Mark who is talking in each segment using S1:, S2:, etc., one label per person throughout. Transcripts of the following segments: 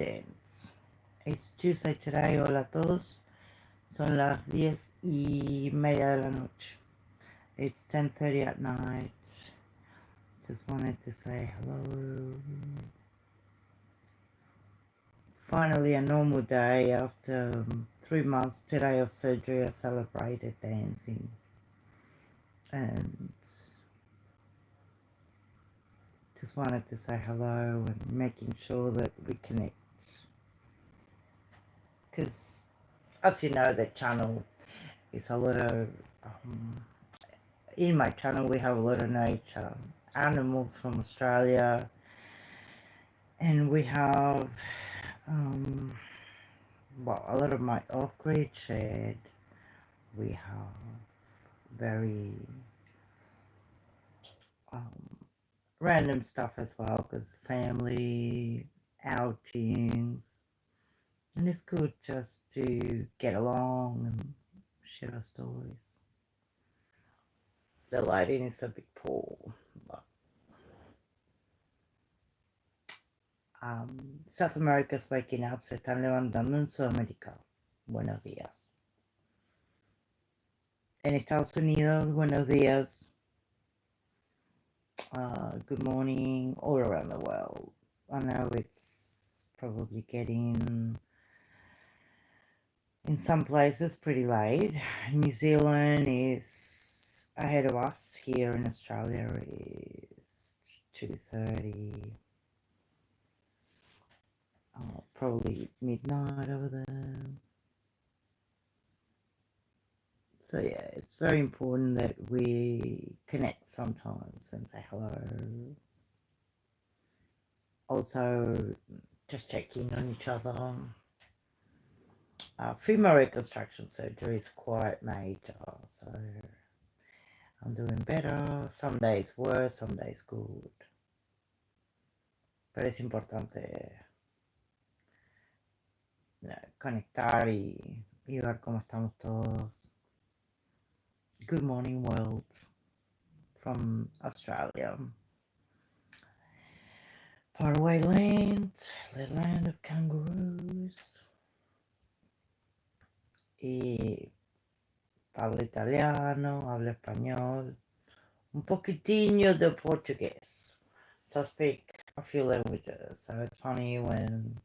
S1: dance. It's Tuesday today. Hola todos. Son las 10:30 de la noche. It's 10:30 at night. Just wanted to say hello. Finally a normal day after 3 months today of surgery. I celebrated dancing. And just wanted to say hello and making sure that we connect. Because, as you know, the channel is a lot of... in my channel we have a lot of nature, animals from Australia, and we have well, a lot of my off-grid shed. We have very random stuff as well, because family outings, and it's good just to get along and share our stories. The lighting is a bit poor, but South America's waking up, se están levantando en Sudamérica. Buenos días. En Estados Unidos, buenos días. Good morning all around the world. I know it's probably getting, in some places, pretty late. New Zealand is ahead of us. Here in Australia is 2:30. Probably midnight over there. So yeah, it's very important that we connect sometimes and say hello. Also, just checking on each other. Female reconstruction surgery is quite major, so I'm doing better. Some days worse, some days good. Pero es importante conectar y ver cómo estamos todos. Good morning, world, from Australia. Faraway land, the land of kangaroos. Y parlo italiano, hablo español, un poquitinho de portugués. So I speak a few languages. So it's funny when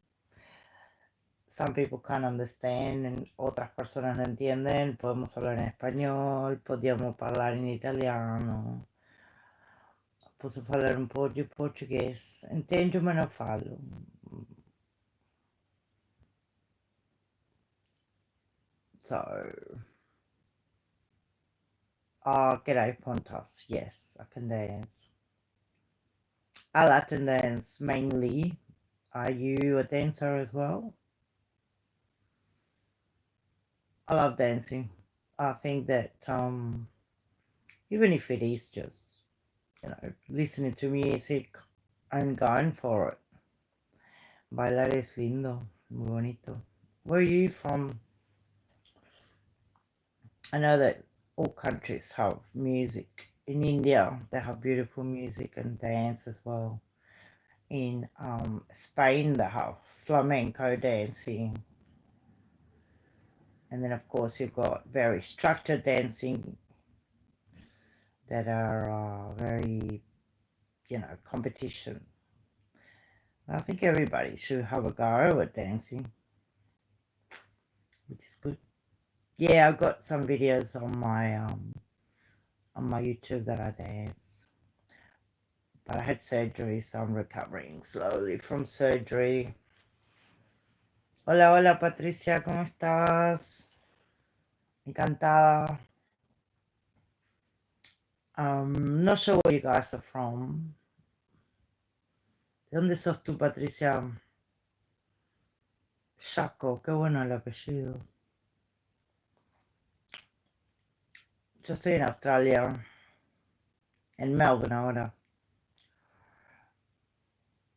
S1: some people can't understand and otras personas no entienden. Podemos hablar en español, podíamos parlare in italiano, posso parlare un po' di português. Entendo, ma non fallo. So, g'day, Pontus. Yes, I can dance. I Latin dance mainly. Are you a dancer as well? I love dancing. I think that even if it is just, listening to music, I'm going for it. Bailar es lindo, muy bonito. Where are you from? I know that all countries have music. In India, they have beautiful music and dance as well. In Spain, they have flamenco dancing. And then, of course, you've got very structured dancing that are very, competition. I think everybody should have a go at dancing, which is good. Yeah, I've got some videos on my YouTube that I dance. But I had surgery, so I'm recovering slowly from surgery. Hola, hola, Patricia, ¿cómo estás? Encantada. Not sure where you guys are from. ¿De dónde sos tú, Patricia? Chaco, qué bueno el apellido. Yo estoy en Australia, en Melbourne ahora.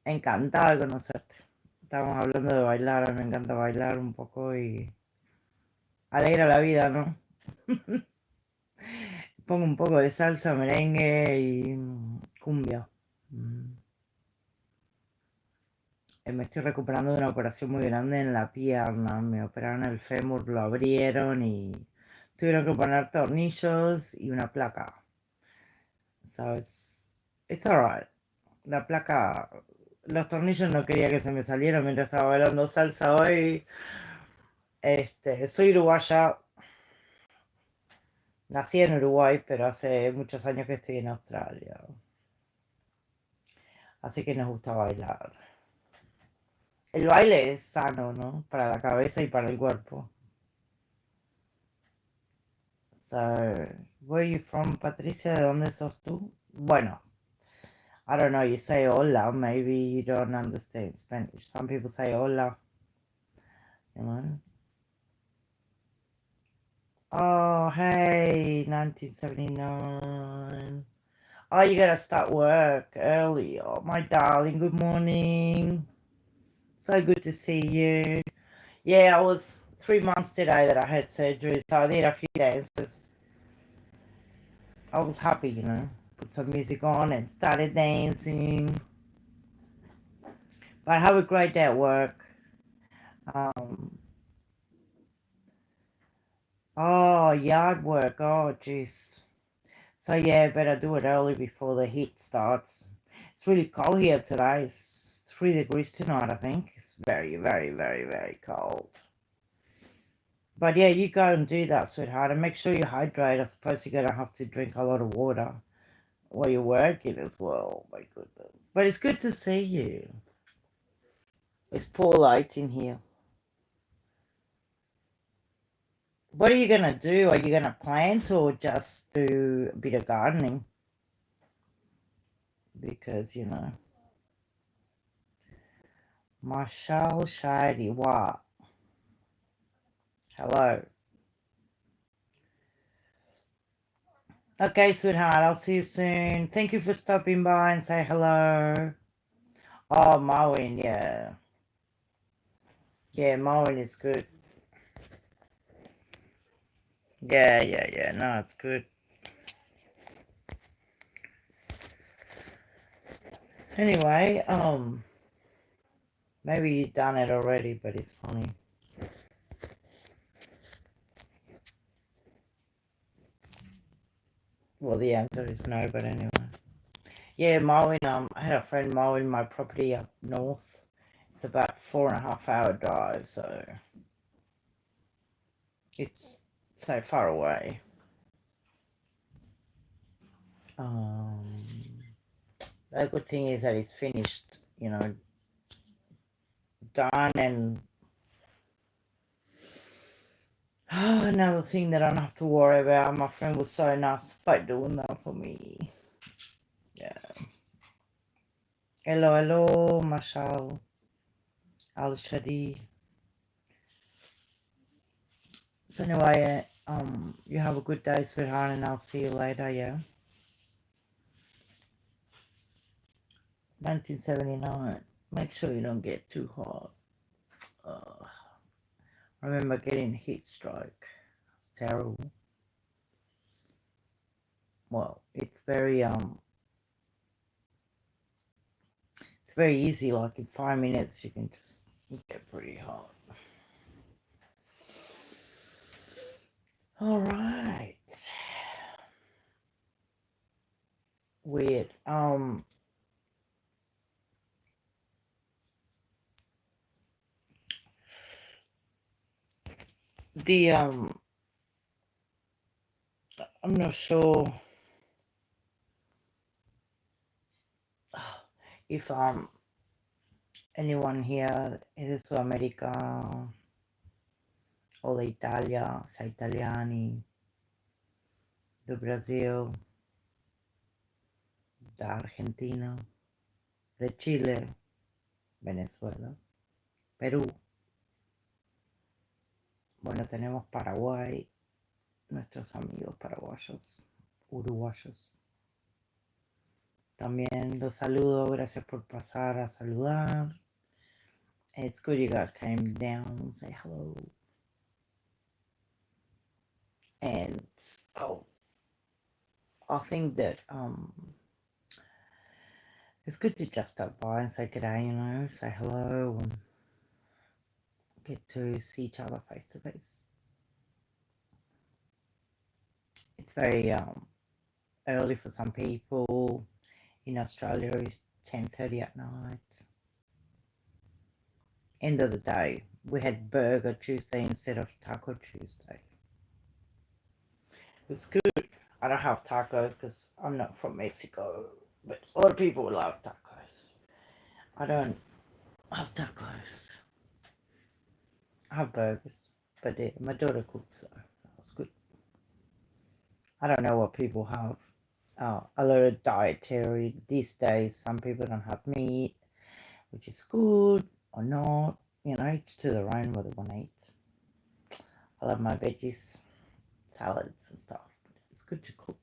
S1: Encantada de conocerte. Estamos hablando de bailar, a mí me encanta bailar un poco y alegra la vida, ¿no? Pongo un poco de salsa, merengue y cumbia. Me estoy recuperando de una operación muy grande en la pierna. Me operaron el fémur, lo abrieron y tuvieron que poner tornillos y una placa. So it's alright. La placa, los tornillos no quería que se me salieran mientras estaba bailando salsa hoy. Soy uruguaya, nací en Uruguay, pero hace muchos años que estoy en Australia. Así que nos gusta bailar. El baile es sano, ¿no? Para la cabeza y para el cuerpo. So, where are you from, Patricia? ¿De dónde sos tú? Bueno, I don't know, you say hola, maybe you don't understand Spanish. Some people say hola, you know? Oh, hey, 1979. Oh, you gotta start work early. Oh, my darling, good morning. So good to see you. Yeah, I was 3 months today that I had surgery, so I did a few dances. I was happy, you know. Put some music on and started dancing. But have a great day at work. Oh, yard work. Oh, jeez. So yeah, better do it early before the heat starts. It's really cold here today. It's 3 degrees tonight, I think. It's very, very, very, very cold. But yeah, you go and do that, sweetheart, and make sure you hydrate. I suppose you're gonna have to drink a lot of water while you're working as well. My goodness. But it's good to see you. It's poor light in here. What are you gonna do? Are you gonna plant or just do a bit of gardening? Because, you know. Marshall Shady, what? Hello. Okay, sweetheart, I'll see you soon. Thank you for stopping by and say hello. Oh, mowing, yeah. Yeah, mowing is good. Yeah. No, it's good. Anyway, maybe you've done it already, but it's funny. Well, the answer is no, but anyway. Yeah, mowing, I had a friend mowing my property up north. It's about 4.5 hour drive, so it's so far away. The good thing is that it's finished, you know, done, and another thing that I don't have to worry about. My friend was so nice by doing that for me. Yeah. Hello, Mashal Al-Shadi. So anyway, you have a good day, sweetheart, and I'll see you later, yeah? 1979. Make sure you don't get too hot. I remember getting heat stroke. It's terrible. Well, it's very easy. Like in 5 minutes, you can just get pretty hot. All right. Weird. The I'm not sure if anyone here is to America o d'Italia, sei italiani, do Brasil, da Argentina, de Chile, Venezuela, Perú. Bueno, tenemos Paraguay, nuestros amigos paraguayos, uruguayos. También los saludo, gracias por pasar a saludar. It's good you guys came down, say hello. And I think that it's good to just stop by and say g'day, you know, say hello and get to see each other face to face. It's very early for some people. In Australia, it's 10:30 at night. End of the day, we had Burger Tuesday instead of Taco Tuesday. It's good. I don't have tacos because I'm not from Mexico, but a lot of people love tacos. I don't have tacos. I have burgers, but my daughter cooks, so that was good. I don't know what people have. A lot of dietary these days. Some people don't have meat, which is good or not. You know, each to their own what they want to eat. I love my veggies, salads and stuff. It's good to cook.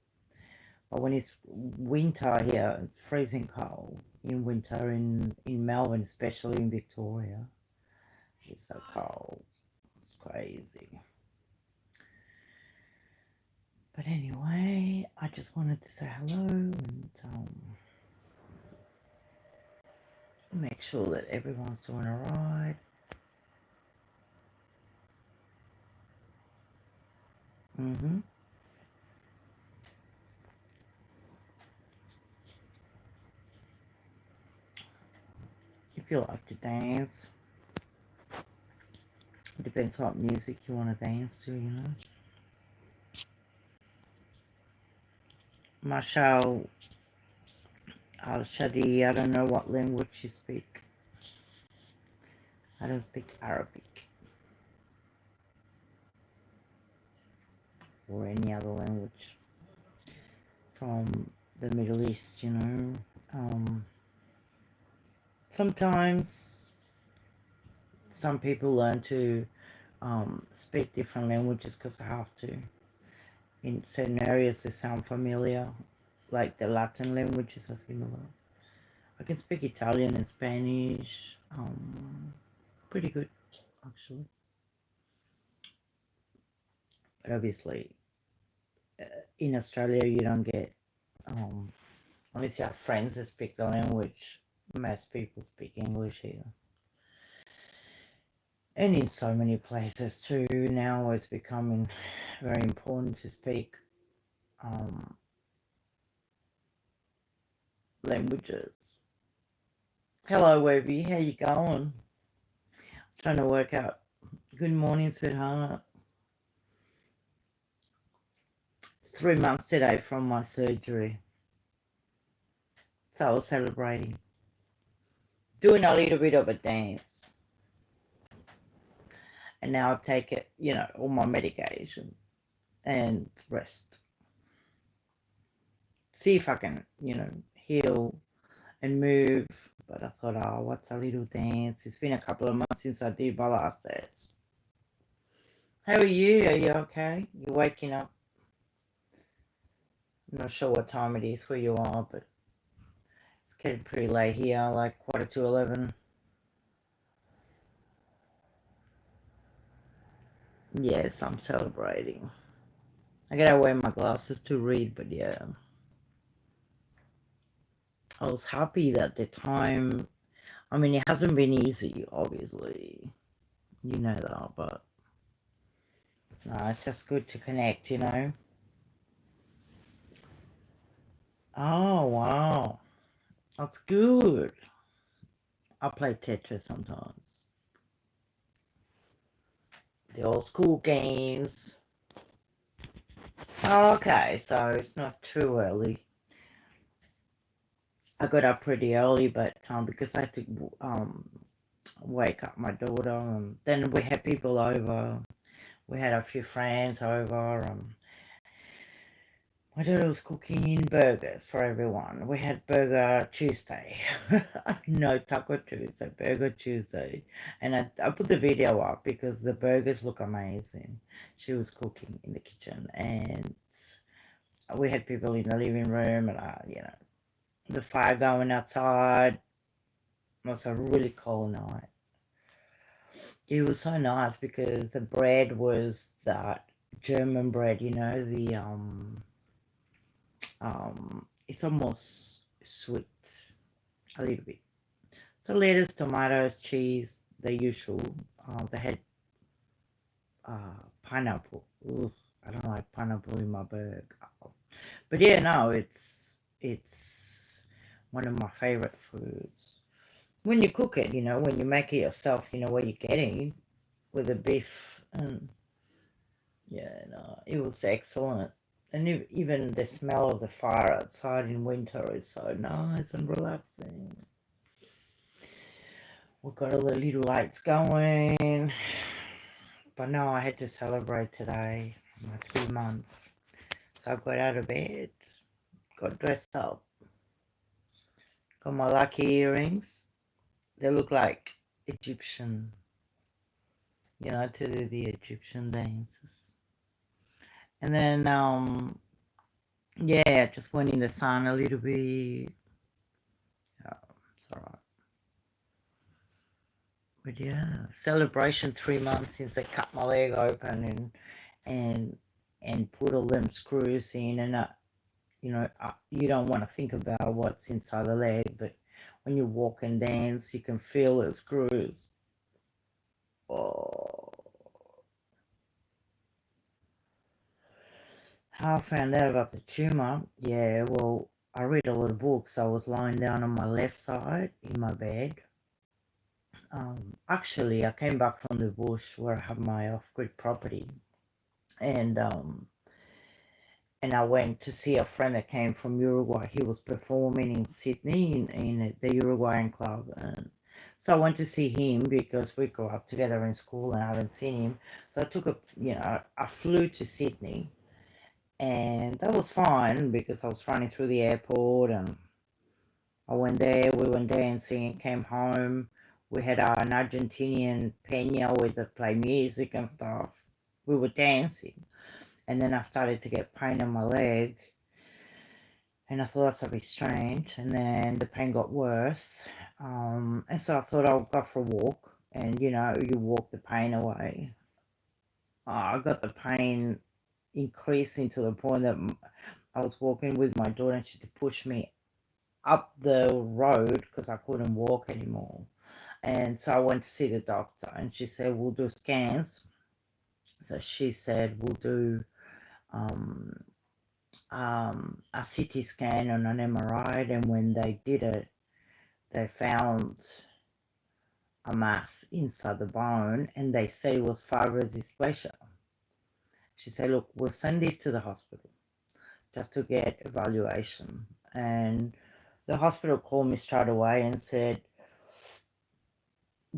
S1: But when it's winter here, it's freezing cold. In winter in Melbourne, especially in Victoria, it's so cold. It's crazy. But anyway, I just wanted to say hello and make sure that everyone's doing alright. If you like to dance, it depends what music you want to dance to, you know. Marshall Al-Shadi, I don't know what language you speak. I don't speak Arabic or any other language from the Middle East, you know. Sometimes some people learn to speak different languages because they have to. In certain areas they sound familiar, like the Latin languages are similar. I can speak Italian and Spanish, pretty good actually. But obviously, in Australia you don't get, unless you have friends that speak the language, most people speak English here. And in so many places too, now it's becoming very important to speak languages. Hello, Webby, how you going? I was trying to work out. Good morning, sweetheart. It's 3 months today from my surgery. So I was celebrating. Doing a little bit of a dance. And now I take it, you know, all my medication and rest. See if I can, you know, heal and move. But I thought, oh, what's a little dance? It's been a couple of months since I did my last dance. How are you? Are you okay? You're waking up? I'm not sure what time it is where you are, but it's getting pretty late here, like 11:15. Yes, I'm celebrating. I gotta wear my glasses to read, but yeah. I was happy that the time, I mean, it hasn't been easy, obviously. You know that, but no, it's just good to connect, you know. Oh, wow. That's good. I play Tetris sometimes. The old school games. Okay, so it's not too early. I got up pretty early, but because I had to wake up my daughter, and then we had people over. We had a few friends over. My daughter was cooking burgers for everyone. We had Burger Tuesday. No, Taco Tuesday, Burger Tuesday. And I put the video up because the burgers look amazing. She was cooking in the kitchen, and we had people in the living room, and you know, the fire going outside. It was a really cold night. It was so nice because the bread was that German bread, you know, it's almost sweet. a little bit. So lettuce, tomatoes, cheese, the usual. They had pineapple. Ooh, I don't like pineapple in my burger. But yeah, no, it's one of my favorite foods. When you cook it, when you make it yourself, you know what you're getting with the beef. And yeah, no, it was excellent. And even the smell of the fire outside in winter is so nice and relaxing. We've got all the little lights going. But no, I had to celebrate today, my 3 months. So I got out of bed, got dressed up, got my lucky earrings. They look like Egyptian, to do the Egyptian dances. And then, yeah, just went in the sun a little bit. Yeah, it's alright. But yeah, celebration 3 months since they cut my leg open and put all them screws in, and you don't want to think about what's inside the leg, but when you walk and dance, you can feel the screws. Oh, how I found out about the tumor? Yeah, well, I read a lot of books. I was lying down on my left side in my bed. Actually, I came back from the bush where I have my off-grid property, and I went to see a friend that came from Uruguay. He was performing in Sydney in the Uruguayan club, and so I went to see him because we grew up together in school and I haven't seen him. So I flew to Sydney, and that was fine because I was running through the airport, and I went there. We went dancing, came home. We had an Argentinian peña where they play music and stuff. We were dancing, and then I started to get pain in my leg, and I thought that's a bit strange, and then the pain got worse, and so I thought I'll go for a walk, and you walk the pain away. I got the pain increasing to the point that I was walking with my daughter, and she had to push me up the road because I couldn't walk anymore. And so I went to see the doctor, and she said, we'll do scans. So she said, we'll do a CT scan and an MRI, and when they did it, they found a mass inside the bone, and they said it was fibrodysplasia. She said, look, we'll send this to the hospital just to get evaluation. And the hospital called me straight away and said,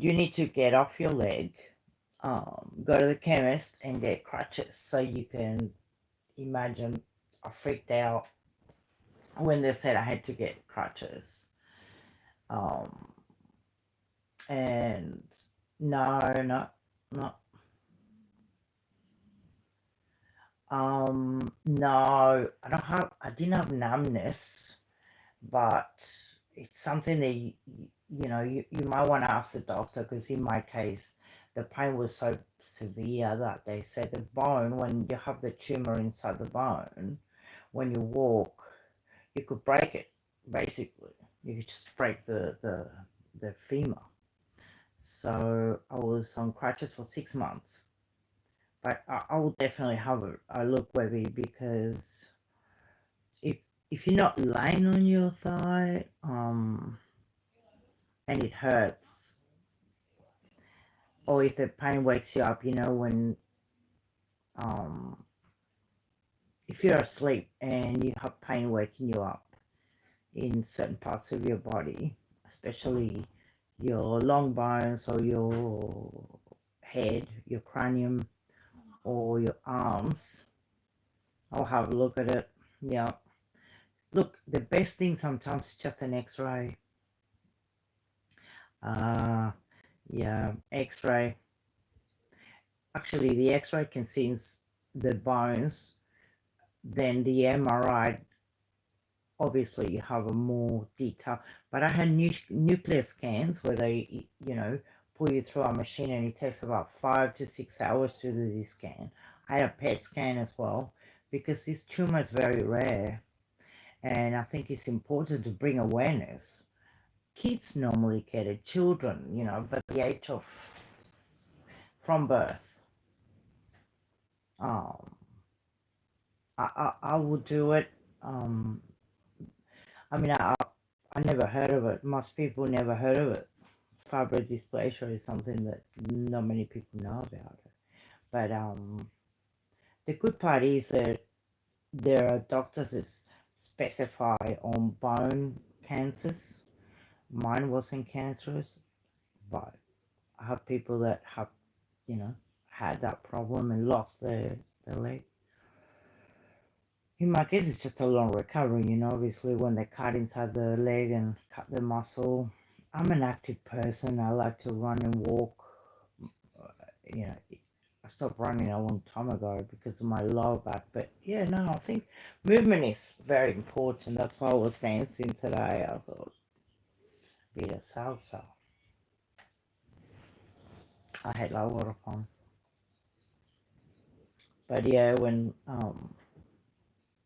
S1: you need to get off your leg, go to the chemist and get crutches. So you can imagine I freaked out when they said I had to get crutches. And no, no, no, I didn't have numbness, but it's something that you might want to ask the doctor, because in my case, the pain was so severe that they said the bone, when you have the tumor inside the bone, when you walk, you could break it, basically. You could just break the femur. So I was on crutches for 6 months. But I will definitely have a look, baby, because if you're not lying on your thigh, and it hurts, or if the pain wakes you up, when if you're asleep and you have pain waking you up in certain parts of your body, especially your long bones or your head, your cranium, or your arms, I'll have a look at it. Yeah. Look, the best thing sometimes is just an x-ray. Yeah, x-ray. Actually, the x-ray can see the bones. Then the MRI, obviously you have a more detail. But I had nuclear scans where they, pull you through a machine, and it takes about 5 to 6 hours to do this scan. I had a PET scan as well, because this tumor is very rare. And I think it's important to bring awareness kids normally get it, children, but the age of from birth. Um, I would do it. I mean, I never heard of it. Most people never heard of it. Fiber dysplasia is something that not many people know about it. But the good part is that there are doctors that specify on bone cancers. Mine wasn't cancerous, but I have people that have, had that problem and lost their leg. In my case, it's just a long recovery, obviously when they cut inside the leg and cut the muscle. I'm an active person. I like to run and walk. I stopped running a long time ago because of my lower back. But yeah, no, I think movement is very important. That's why I was dancing today. I thought, be a salsa. I had a lot of fun. But yeah, when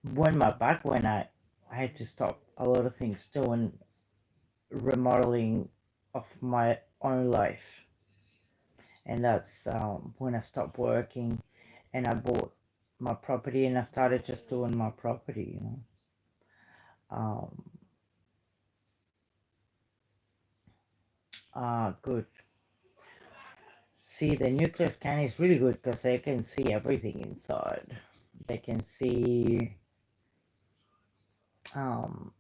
S1: my back went, I had to stop a lot of things doing remodeling of my own life, and that's when I stopped working and I bought my property and I started just doing my property. Um, Good. See, the nuclear scan is really good because they can see everything inside. They can see um,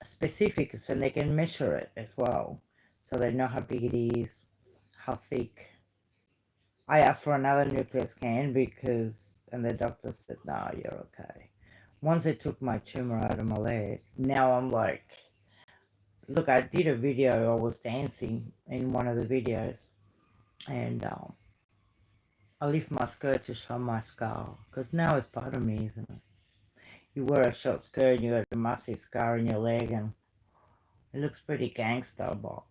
S1: specifics and they can measure it as well. So they know how big it is, how thick. I asked for another nuclear scan and the doctor said, no, you're okay. Once they took my tumor out of my leg, now I'm like, look, I did a video, I was dancing in one of the videos, and I lift my skirt to show my scar, because now it's part of me, isn't it? You wear a short skirt and you got a massive scar in your leg, and it looks pretty gangster, but...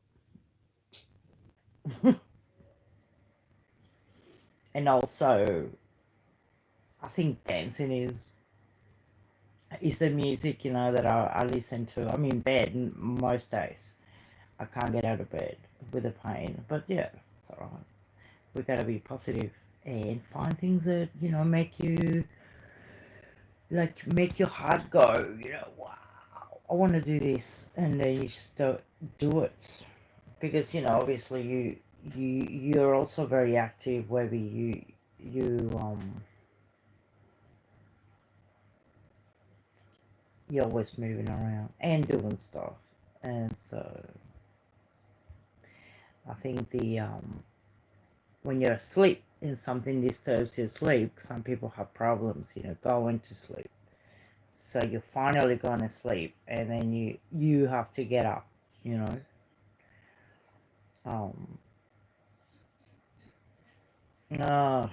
S1: And also, I think dancing is the music, that I listen to. I'm in bed most days. I can't get out of bed with the pain, but yeah, it's alright. We gotta be positive and find things that, make your heart go, wow, I want to do this, and then you just do it. Because, obviously you're also very active, whether you're always moving around and doing stuff. And so I think when you're asleep and something disturbs your sleep, some people have problems, going to sleep. So you're finally going to sleep, and then you have to get up, you know. Um, oh,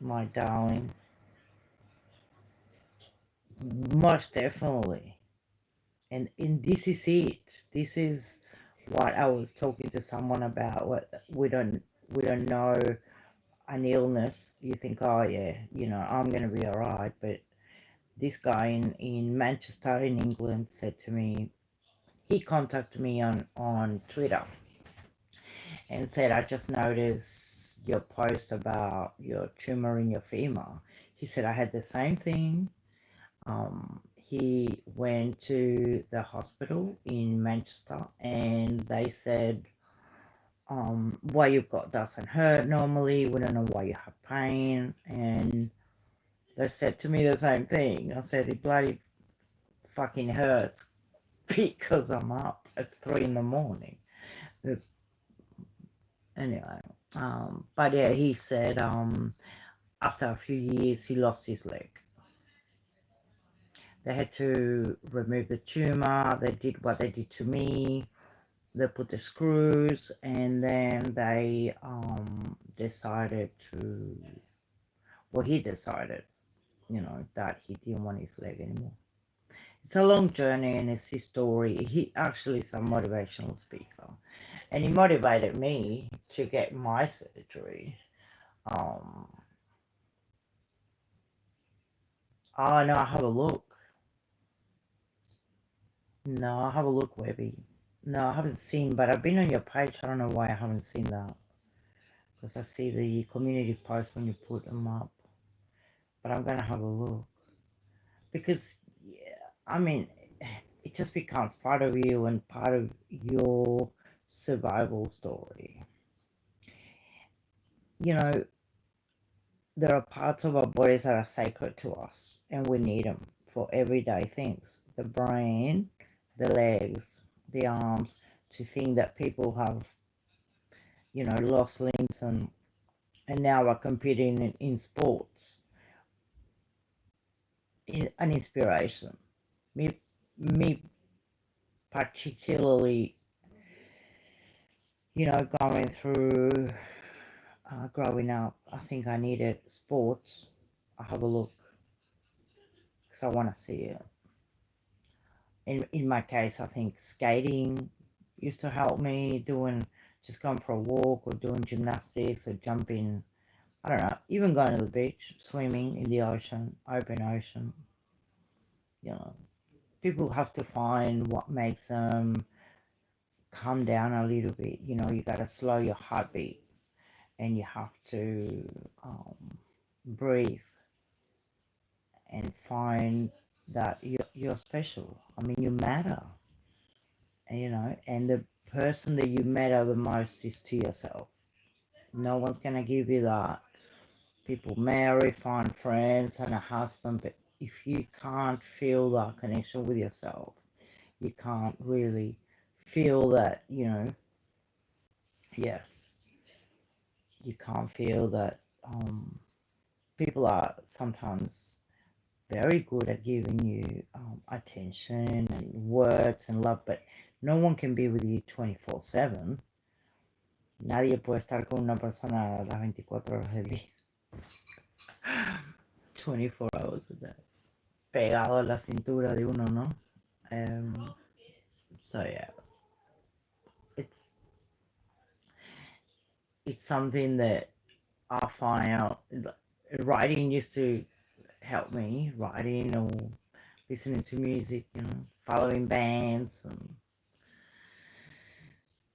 S1: my darling, most definitely. And this is it. This is what I was talking to someone about. What we don't know an illness. You think, oh yeah, I'm gonna be alright. But this guy in Manchester in England said to me, he contacted me on Twitter and said, I just noticed your post about your tumor in your femur. He said, I had the same thing. He went to the hospital in Manchester and they said, what you've got doesn't hurt normally. We don't know why you have pain. And they said to me the same thing. I said, it bloody fucking hurts because I'm up at 3 in the morning. Anyway, but yeah, he said after a few years he lost his leg. They had to remove the tumor. They did what they did to me. They put the screws, and then they decided to... Well, he decided, that he didn't want his leg anymore. It's a long journey, and it's his story. He actually is a motivational speaker, and he motivated me to get my surgery. Um, oh no, have a look. No, I'll have a look, Webby. No, I haven't seen, but I've been on your page. I don't know why I haven't seen that. Because I see the community posts when you put them up. But I'm going to have a look. Because, yeah, I mean, it just becomes part of you and part of your survival story. You know, there are parts of our bodies that are sacred to us, and we need them for everyday things. The brain, the legs, the arms, to think that people have, lost limbs and now are competing in sports. An inspiration. Me particularly, going through growing up, I think I needed sports. I'll have a look because I want to see it. In my case, I think skating used to help me, just going for a walk or doing gymnastics or jumping. I don't know, even going to the beach, swimming in the ocean, open ocean. You know, people have to find what makes them calm down a little bit. You got to slow your heartbeat and you have to breathe and find that you're special. I mean, you matter. And the person that you matter the most is to yourself. No one's gonna give you that. People marry, find friends, and a husband, but if you can't feel that connection with yourself, you can't really feel that. Yes, you can't feel that. People are sometimes very good at giving you attention and words and love, but no one can be with you 24/7. Nadie puede estar con una persona las 24 horas del día. 24 hours a day. Pegado a la cintura de uno, ¿no? So yeah, it's something that I find out. Writing used to help me, writing or listening to music, following bands,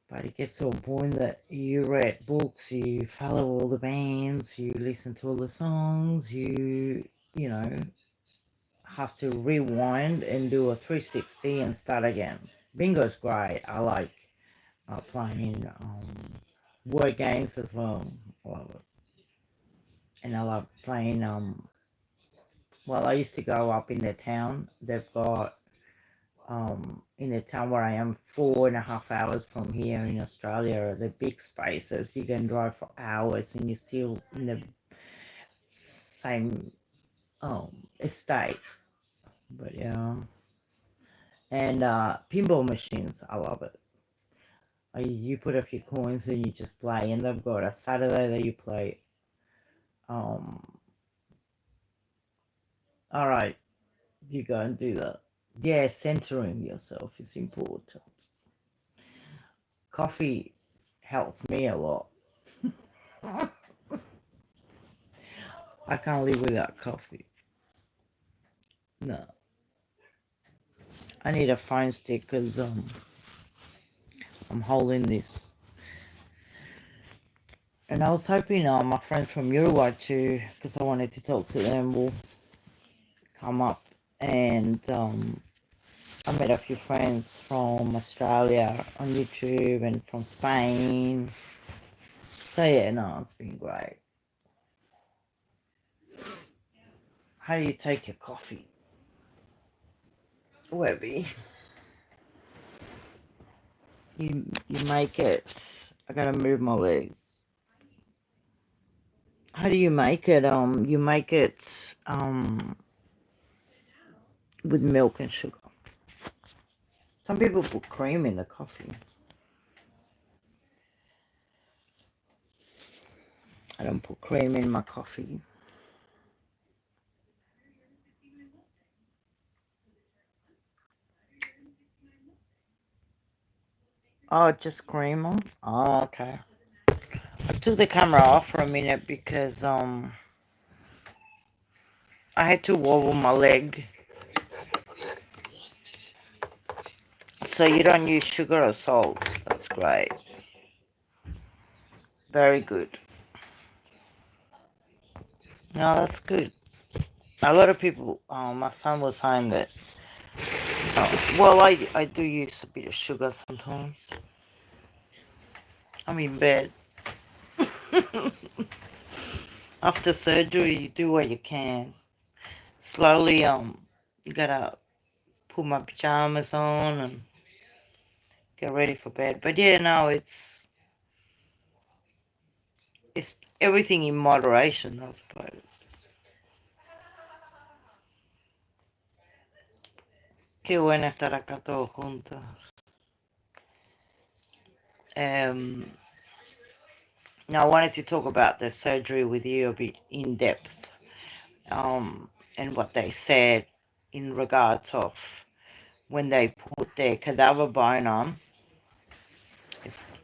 S1: but it gets to a point that you read books, you follow all the bands, you listen to all the songs, you know have to rewind and do a 360 and start again. Bingo's great. I like playing word games as well. I love it. And I love playing, well, I used to go up in the town. They've got, in the town where I am, 4.5 hours from here in Australia, the big spaces. You can drive for hours and you're still in the same estate. But yeah. And pinball machines, I love it. You put a few coins and you just play, and they've got a Saturday that you play. Um, all right, you go and do that. Yeah, centering yourself is important. Coffee helps me a lot. I can't live without coffee. No, I need a phone stick because I'm holding this. And I was hoping my friends from Uruguay too, because I wanted to talk to them, will come up. And I met a few friends from Australia on YouTube and from Spain. So yeah, no, it's been great. How do you take your coffee? Webby. You make it. I gotta move my legs. How do you make it? You make it with milk and sugar. Some people put cream in the coffee. I don't put cream in my coffee. Oh, just cream on? Oh, okay. I took the camera off for a minute because I had to wobble my leg So you don't use sugar or salt. That's great. Very good. No, that's good. A lot of people, my son was saying that, well, I do use a bit of sugar sometimes. I'm in bed. After surgery, you do what you can. Slowly, you gotta put my pajamas on and get ready for bed. But yeah, no, it's everything in moderation, I suppose. Qué bueno estar acá todos juntos. Now, I wanted to talk about the surgery with you a bit in depth, and what they said in regards of when they put their cadaver bone on.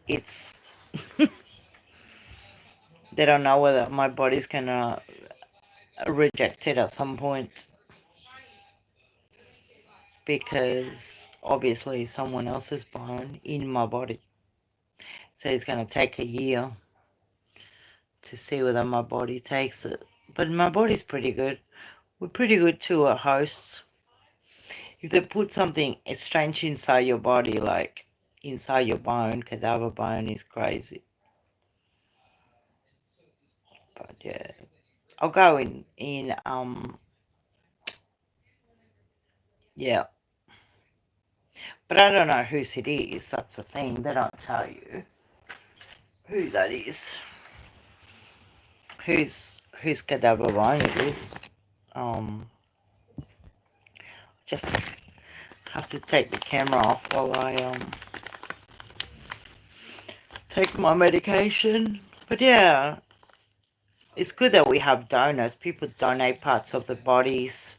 S1: It's they don't know whether my body's gonna reject it at some point, because obviously someone else's bone in my body. So it's gonna take a year to see whether my body takes it. But my body's pretty good. We're pretty good to a host. If they put something strange inside your body, like inside your bone, cadaver bone is crazy. But yeah, I'll go in yeah. But I don't know whose it is. That's the thing. They don't tell you who that is. Whose cadaver bone it is. Just have to take the camera off while I take my medication. But yeah, it's good that we have donors. People donate parts of their bodies,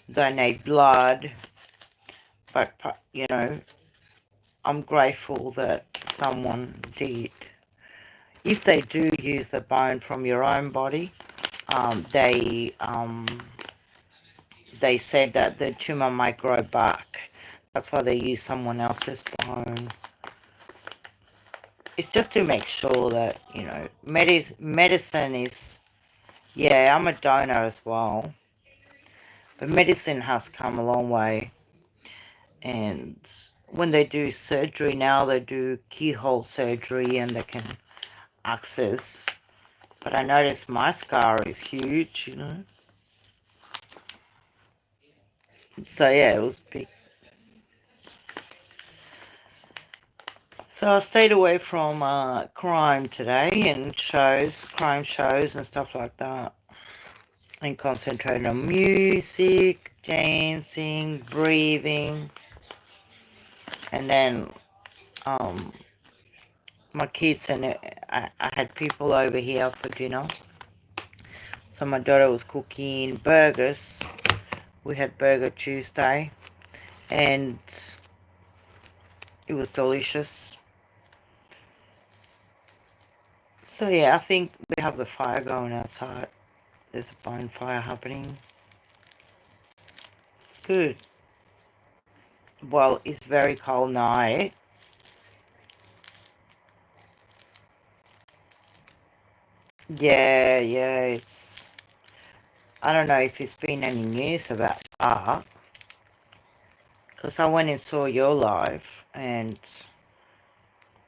S1: donate blood. But, you know, I'm grateful that someone did. If they do use the bone from your own body, they said that the tumor might grow back. That's why they use someone else's bone. It's just to make sure that, you know, medicine is, yeah, I'm a donor as well. But medicine has come a long way. And when they do surgery now, they do keyhole surgery and they can access. But I noticed my scar is huge, you know. So yeah, it was big. So I stayed away from crime today and crime shows and stuff like that. And concentrated on music, dancing, breathing. And then my kids and I had people over here for dinner. So my daughter was cooking burgers. We had Burger Tuesday. And it was delicious. So yeah, I think we have the fire going outside. There's a bonfire happening. It's good. Well, it's very cold night. Yeah, it's... I don't know if it's been any news about that. Because I went and saw your live and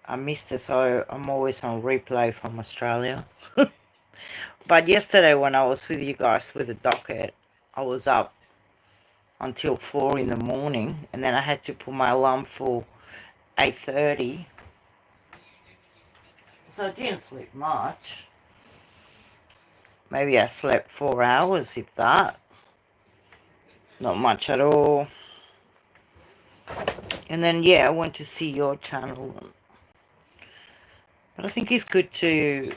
S1: I missed it, so I'm always on replay from Australia. But yesterday when I was with you guys with the docket, I was up until 4 in the morning, and then I had to put my alarm for 8:30. So I didn't sleep much. Maybe I slept 4 hours, if that. Not much at all. And then yeah, I went to see your channel. But I think it's good to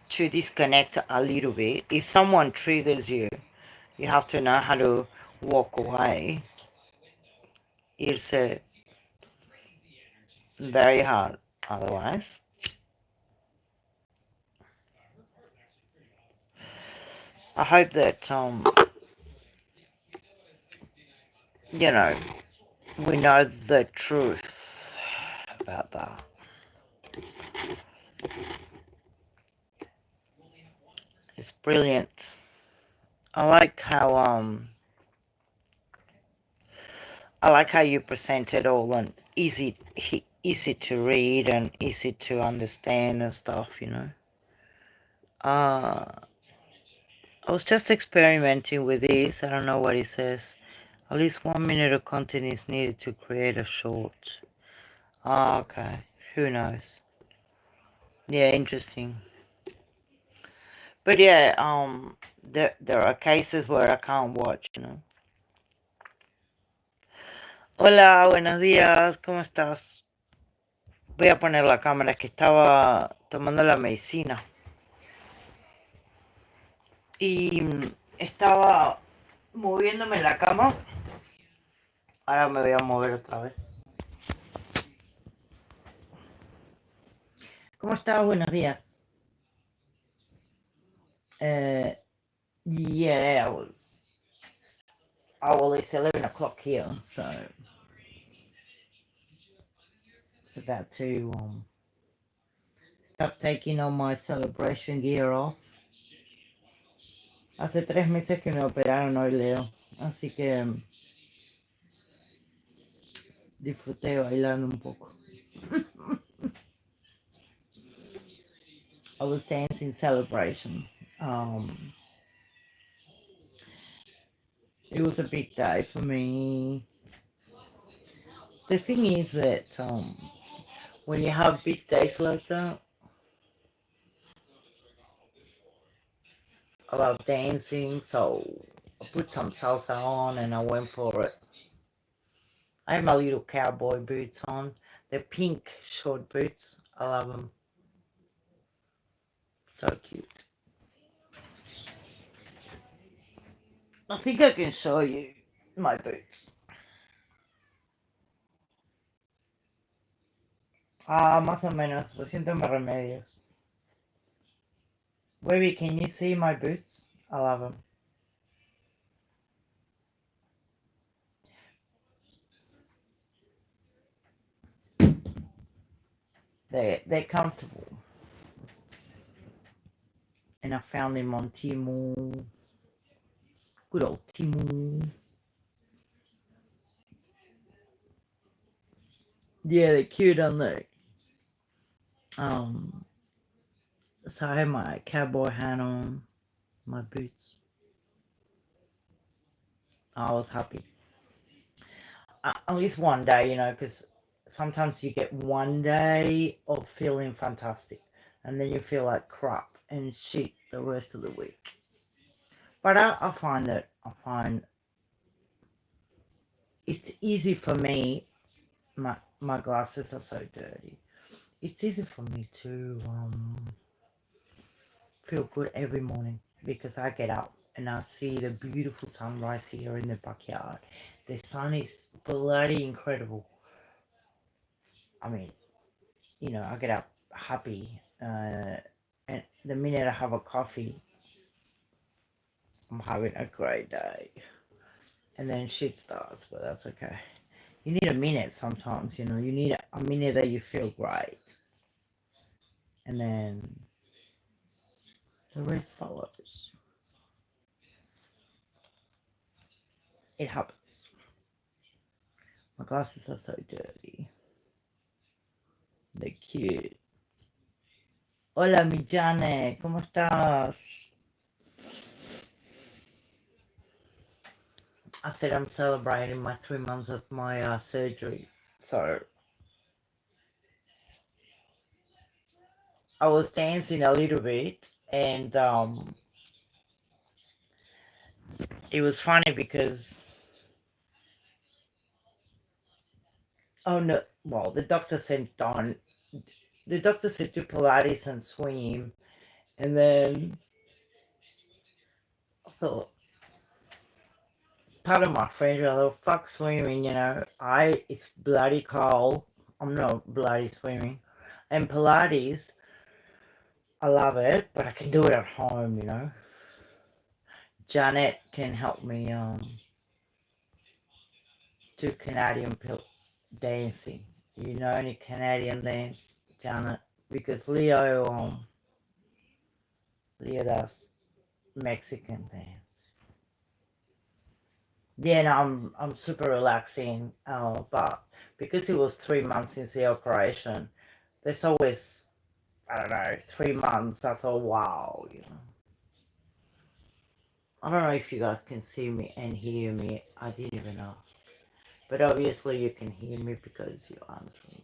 S1: disconnect a little bit. If someone triggers you, you have to know how to walk away. It's very hard otherwise. I hope that you know, we know the truth about that. It's brilliant. I like how you present it all and easy to read and easy to understand and stuff, you know. I was just experimenting with this. I don't know what it says. At least 1 minute of content is needed to create a short. Okay. Who knows? Yeah, interesting. But yeah, there are cases where I can't watch, you know. Hola, buenos días, ¿cómo estás? Voy a poner la cámara, es que estaba tomando la medicina. Y estaba moviéndome en la cama. Ahora me voy a mover otra vez. ¿Cómo estás? Buenos días. Yeah, well, it's 11 o'clock here, so it's about to stop taking all my celebration gear off. Hace 3 meses que me operaron hoy, Leo, así que disfruté bailando un poco. I was dancing celebration. It was a big day for me. The thing is that when you have big days like that, I love dancing, so I put some salsa on and I went for it. I have my little cowboy boots on. They're pink short boots. I love them. So cute. I think I can show you my boots. Más o menos. Reciéntame remedios. Baby, can you see my boots? I love them. They're comfortable. And I found them on Temu. Good old Temu. Yeah, they're cute, aren't they? So I have my cowboy hat on, my boots. I was happy. At least one day, you know, because sometimes you get one day of feeling fantastic and then you feel like crap and shit the rest of the week. But I find it's easy for me. My glasses are so dirty. It's easy for me to feel good every morning because I get up and I see the beautiful sunrise here in the backyard. The sun is bloody incredible. I mean, you know, I get up happy, and the minute I have a coffee, I'm having a great day. And then shit starts, but that's okay. You need a minute sometimes, you know, you need a minute that you feel great. And then the rest follows. It happens. My glasses are so dirty. They're cute. Hola, mi Jane, ¿cómo estás? I said I'm celebrating my 3 months of my surgery. So I was dancing a little bit and it was funny because the doctor said do Pilates and swim, and then I thought part of my friends were like, fuck swimming, you know. It's bloody cold. I'm not bloody swimming. And Pilates, I love it, but I can do it at home, you know. Janet can help me to Canadian dancing. Do you know any Canadian dance, Janet? Because Leo does Mexican dance. Yeah, no, I'm super relaxing. But because it was 3 months since the operation, there's always, I don't know, 3 months. I thought, wow, you know. I don't know if you guys can see me and hear me. I didn't even know. But obviously you can hear me because you're answering.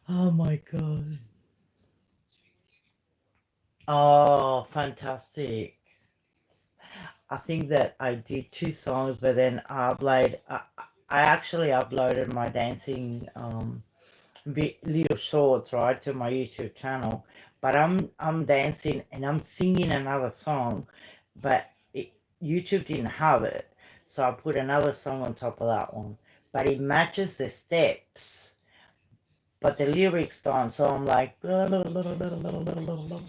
S1: Oh my god. Oh, fantastic. I think that I did 2 songs, but then I actually uploaded my dancing little shorts, right, to my YouTube channel. But I'm dancing and I'm singing another song, but YouTube didn't have it. So I put another song on top of that one. But it matches the steps, but the lyrics don't. So I'm like, blah, blah, blah, blah, blah, blah, blah, blah, blah,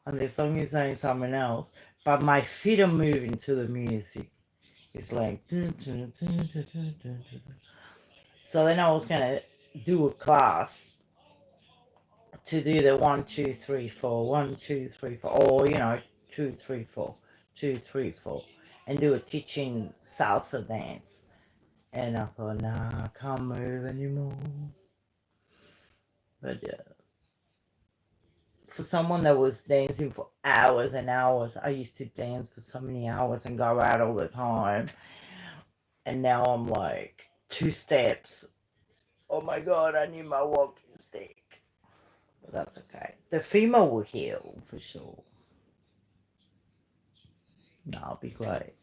S1: and the song is saying something else, but my feet are moving to the music. It's like, dun, dun, dun, dun, dun, dun, dun. So then I was gonna do a class to do the 1 2 3 4, 1 2 3 4, or 2 3 4, 2 3 4, and do a teaching salsa dance. And I thought, nah, I can't move anymore. But yeah, for someone that was dancing for hours and hours, I used to dance for so many hours and go out all the time. And now I'm like 2 steps. Oh my god, I need my walking stick. But that's okay. The femur will heal for sure. No, I'll be great.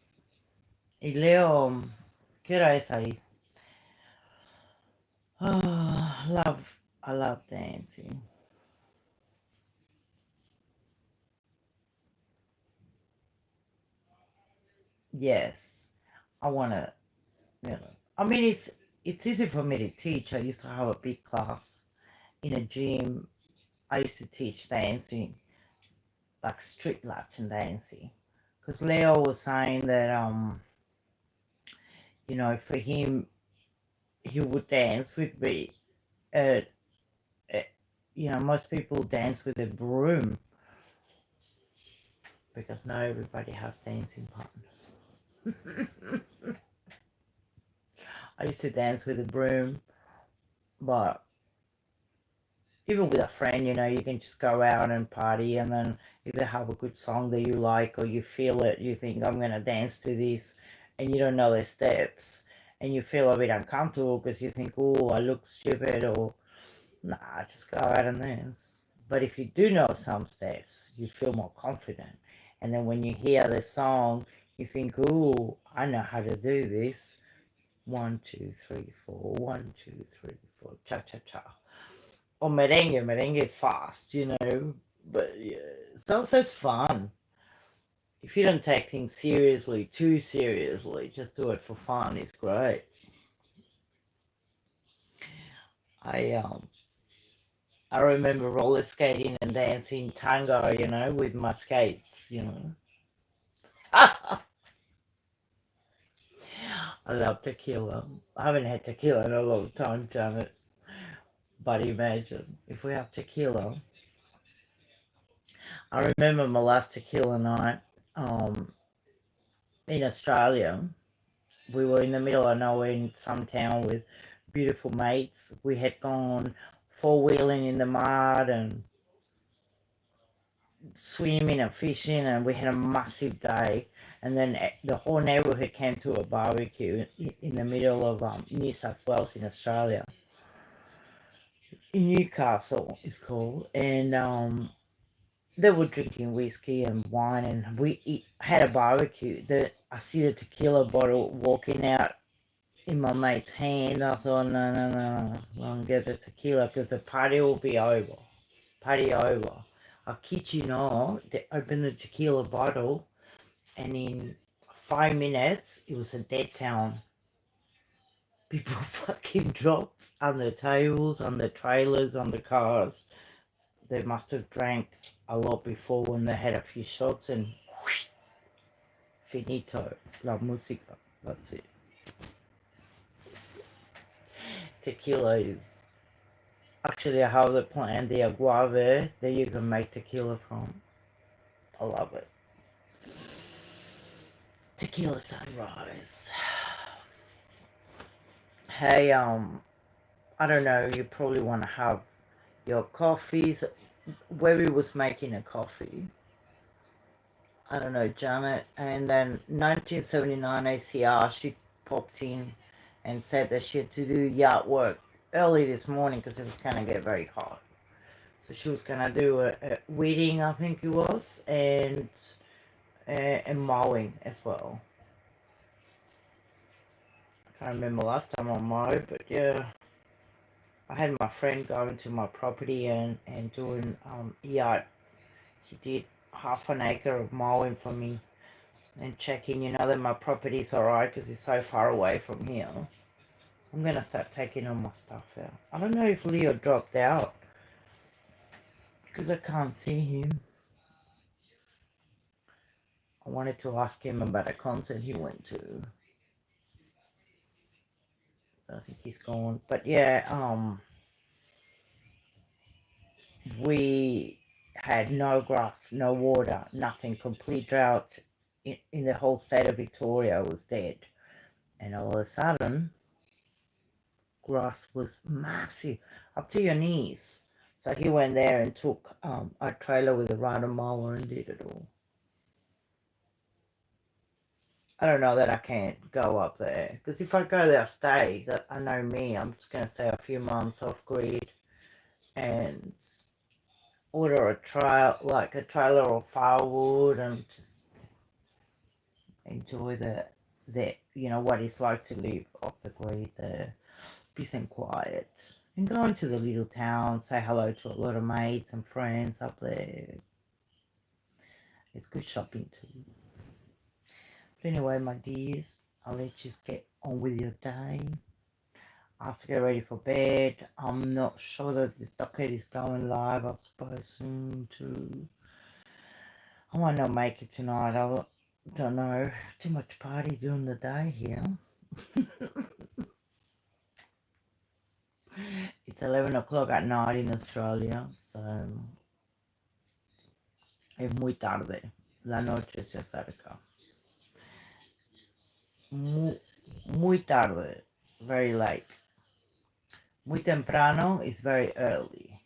S1: Y Leo, ¿qué hora es ahí? Oh, I love dancing. Yes, I wanna, I mean, it's easy for me to teach. I used to have a big class in a gym. I used to teach dancing, like street Latin dancing, because Leo was saying that for him, he would dance with me. Uh, uh, most people dance with a broom because not everybody has dancing partners. I used to dance with a broom, but even with a friend, you can just go out and party, and then if they have a good song that you like or you feel it, you think, I'm going to dance to this, and you don't know the steps, and you feel a bit uncomfortable because you think, oh, I look stupid, or nah, just go out and dance. But if you do know some steps, you feel more confident. And then when you hear the song, you think, oh, I know how to do this. 1 2 3 4, 1 2 3 4, cha cha cha. Or merengue is fast. But yeah, salsa's fun. If you don't take things seriously, too seriously, just do it for fun. It's great. I I remember roller skating and dancing tango, with my skates. I love tequila. I haven't had tequila in a long time, Janet. But imagine if we have tequila. I remember my last tequila night in Australia. We were in the middle of nowhere in some town with beautiful mates. We had gone four-wheeling in the mud and swimming and fishing, and we had a massive day. And then the whole neighbourhood came to a barbecue in the middle of New South Wales in Australia. In Newcastle, it's called. And they were drinking whiskey and wine, and we had a barbecue. I see the tequila bottle walking out in my mate's hand. I thought, no, no, no, no, I'll get the tequila because the party will be over. Party over. I kid you not, they opened the tequila bottle, and in 5 minutes, it was a dead town. People fucking dropped on the tables, on the trailers, on the cars. They must have drank a lot before when they had a few shots, and finito, la música. That's it. Tequila is actually I have the plant, the agave that you can make tequila from. I love it. Tequila sunrise. Hey, I don't know, you probably want to have your coffees. Webby was making a coffee. I don't know, Janet. And then 1979 ACR, she popped in and said that she had to do yard work early this morning because it was going to get very hot. So she was going to do a weeding, I think it was, and mowing as well. I can't remember last time I mowed, but yeah. I had my friend going to my property and doing yard. He did half an acre of mowing for me and checking, that my property's alright because it's so far away from here. I'm going to start taking all my stuff out. I don't know if Leo dropped out because I can't see him. I wanted to ask him about a concert he went to. I think he's gone. But yeah, we had no grass, no water, nothing. Complete drought in the whole state of Victoria was dead. And all of a sudden, grass was massive, up to your knees. So he went there and took a trailer with a rider mower and did it all. I don't know that I can't go up there. Because if I go there, I stay. That I know me. I'm just going to stay a few months off grid and order a trailer or firewood and just enjoy the what it's like to live off the grid there. Peace and quiet. And go into the little town, say hello to a lot of mates and friends up there. It's good shopping too. But anyway, my dears, I'll let you get on with your day. I have to get ready for bed. I'm not sure that the docket is going live. I'm supposed to. I might not make it tonight. I don't know. Too much party during the day here. It's 11 o'clock at night in Australia, so es muy tarde. La noche se acerca. Muy tarde. Very late. Muy temprano is very early.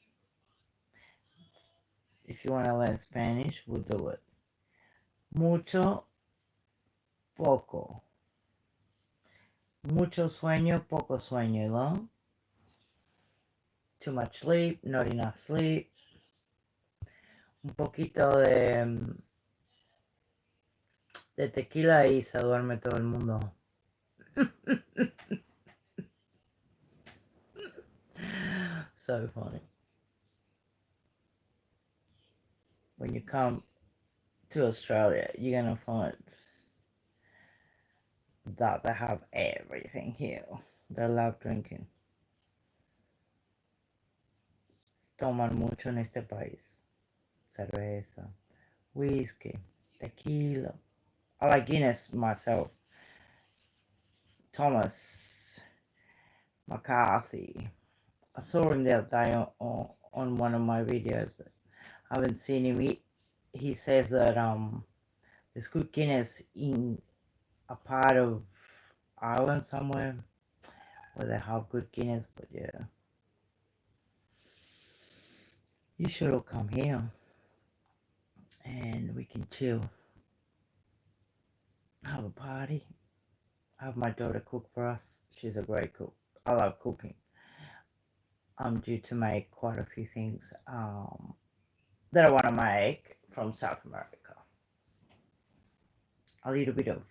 S1: If you want to learn Spanish, we'll do it. Mucho, poco. Mucho sueño, poco sueño, ¿no? Too much sleep, not enough sleep. Un poquito de tequila y se duerme todo el mundo. So funny. When you come to Australia, you're gonna find that they have everything here. They love drinking. Toman mucho en este país. Cerveza, whiskey, tequila. I like Guinness myself. Thomas McCarthy. I saw him the other day on one of my videos, but I haven't seen him. He says that there's good Guinness in a part of Ireland somewhere where they have good Guinness, but yeah. You should all come here and we can chill. Have a party. Have my daughter cook for us. She's a great cook. I love cooking. I'm due to make quite a few things that I want to make from South America. A little bit of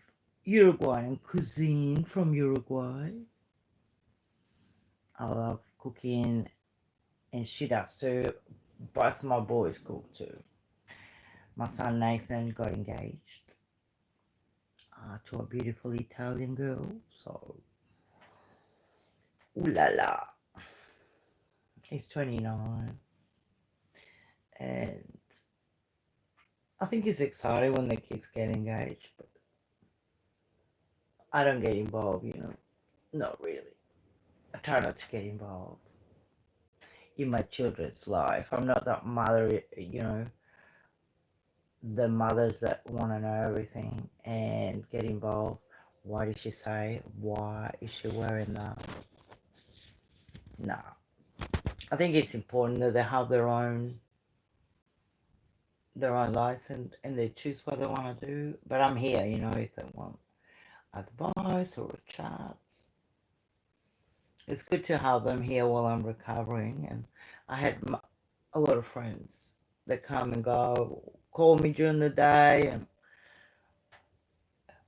S1: Uruguayan cuisine from Uruguay. I love cooking, and she does too. Both my boys cook too. My son Nathan got engaged to a beautiful Italian girl, so ooh la la. He's 29, and I think it's exciting when the kids get engaged, but I don't get involved, Not really. I try not to get involved in my children's life. I'm not that mother, the mothers that want to know everything and get involved. Why did she say? Why is she wearing that? No. I think it's important that they have their own lives and they choose what they want to do. But I'm here, if they want advice or a chat. It's good to have them here while I'm recovering. And I had a lot of friends that come and go, call me during the day, and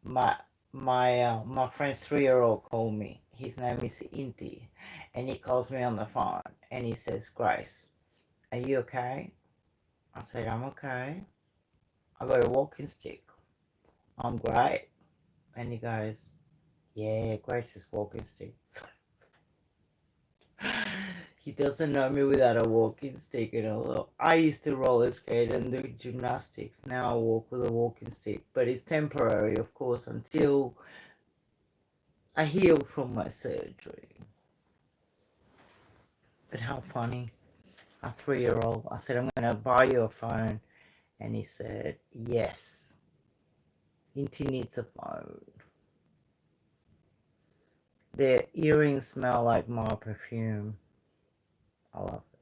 S1: my friend's 3-year-old called me. His name is Inti, and he calls me on the phone and he says, "Grace, are you okay?" I said, "I'm okay. I got a walking stick. I'm great." And he goes, "Yeah, Grace is walking stick." He doesn't know me without a walking stick, I used to roller skate and do gymnastics. Now I walk with a walking stick, but it's temporary, of course, until I heal from my surgery. But how funny. A 3-year-old. I said, "I'm going to buy you a phone." And he said, "Yes. Inti needs a phone." The earrings smell like my perfume. I love it.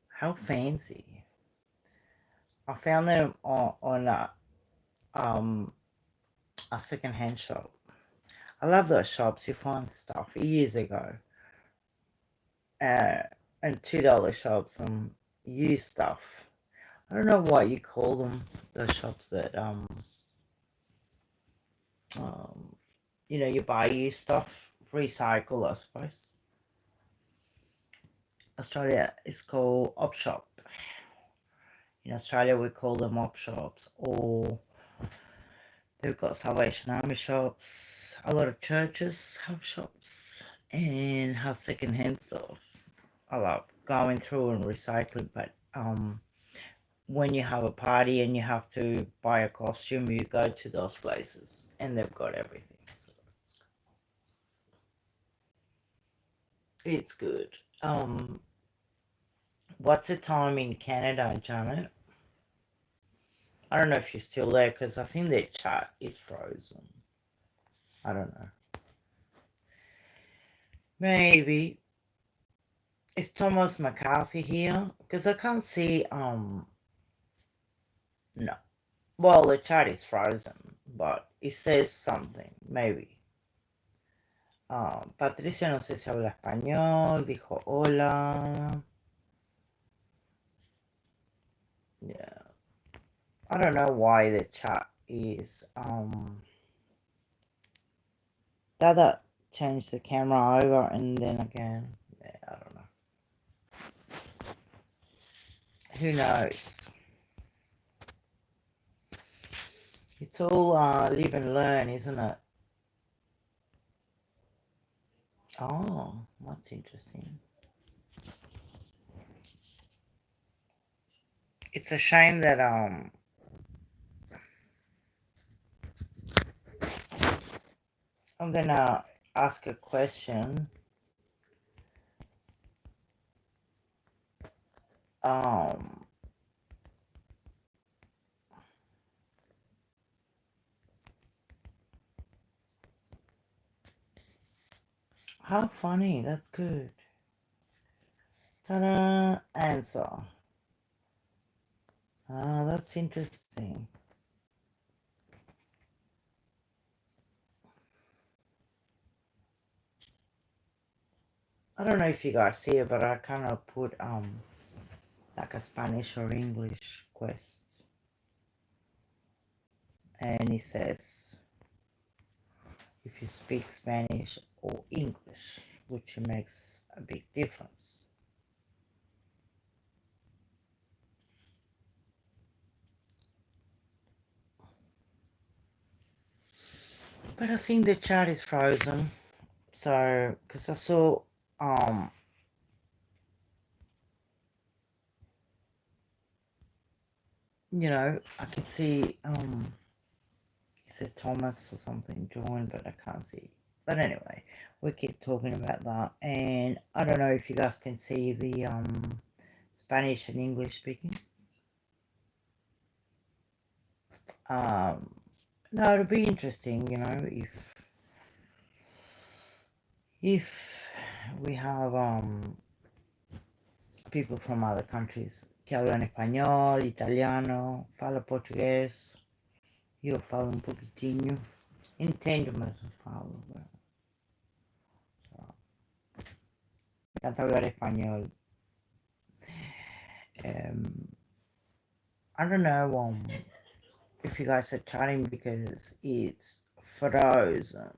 S1: How fancy. I found them on a second-hand shop. I love those shops. You find stuff years ago. And $2 shops and used stuff. I don't know what you call them. Those shops that you buy used stuff, recycle, I suppose. Australia is called op shop. In Australia, we call them op shops, or they've got Salvation Army shops. A lot of churches have shops and have second-hand stuff. I love going through and recycling, but when you have a party and you have to buy a costume, you go to those places and they've got everything. So it's good. What's the time in Canada, Janet? I don't know if you're still there because I think their chat is frozen. I don't know. Maybe. Is Thomas McCarthy here? Because I can't see, no. Well, the chat is frozen, but it says something, maybe. Patricia no sé si habla español, dijo hola. Yeah. I don't know why the chat is, Dada changed the camera over and then again. Yeah, I don't know. Who knows? It's all live and learn, isn't it? Oh, that's interesting. It's a shame that I'm gonna ask a question. How funny, that's good. Ta-da! Answer. Ah, that's interesting. I don't know if you guys see it, but I kind of put like a Spanish or English quest. And it says if you speak Spanish or English, which makes a big difference. But I think the chat is frozen. So, because I saw, I can see, It says Thomas or something, join, but I can't see. But anyway, we keep talking about that. And I don't know if you guys can see the Spanish and English speaking. No, it'll be interesting, you know, if we have people from other countries que hablan español, italiano, falo português. Eu falo um pouquinho, entendo, mas não falo. Canto hablar español. I don't know if you guys are chatting because it's frozen.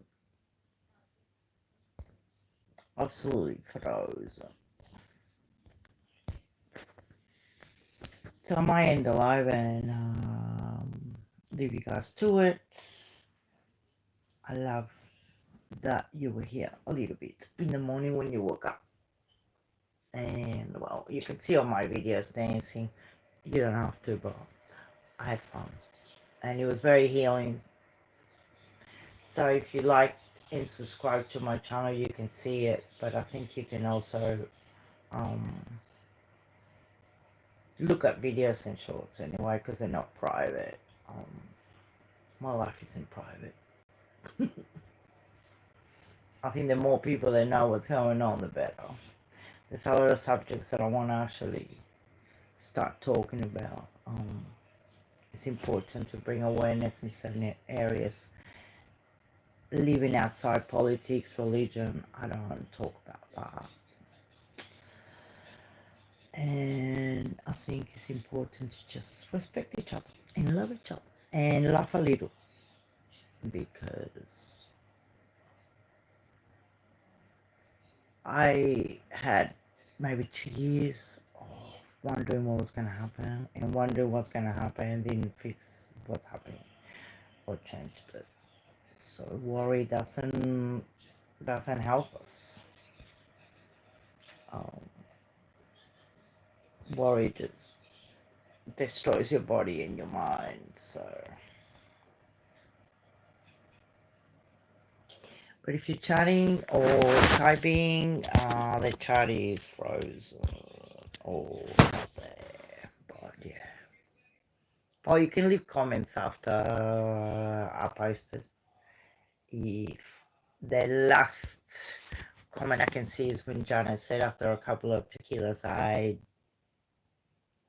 S1: Absolutely frozen. So I might end the live and leave you guys to it. I love that you were here a little bit in the morning when you woke up. And well, you can see all my videos dancing. You don't have to, but I had fun. And it was very healing. So if you like and subscribe to my channel, you can see it. But I think you can also look at videos and shorts anyway, because they're not private. My life isn't private. I think the more people that know what's going on, the better. There's a lot of subjects that I want to actually start talking about. It's important to bring awareness in certain areas. Living outside politics, religion, I don't want to talk about that. And I think it's important to just respect each other and love each other and laugh a little, because I had maybe 2 years of wondering what was going to happen and wondering what's going to happen and didn't fix what's happening or changed it. So worry doesn't help us. Worry just destroys your body and your mind. So, but if you're chatting or typing, the chat is frozen or not there. But yeah. Oh, you can leave comments after I posted. If the last comment I can see is when Janet said after a couple of tequilas, I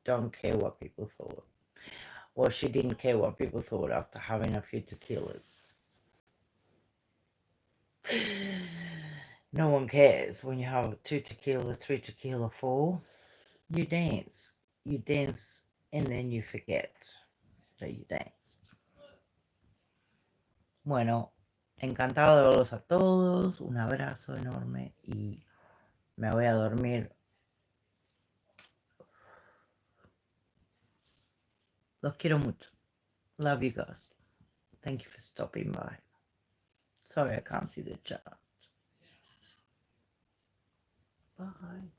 S1: don't care what people thought. Well, she didn't care what people thought after having a few tequilas. No one cares when you have 2 tequila, 3 tequila, 4. You dance. You dance and then you forget that you danced. Bueno, encantado de verlos a todos. Un abrazo enorme y me voy a dormir. Los quiero mucho. Love you guys. Thank you for stopping by. Sorry I can't see the chat. Bye.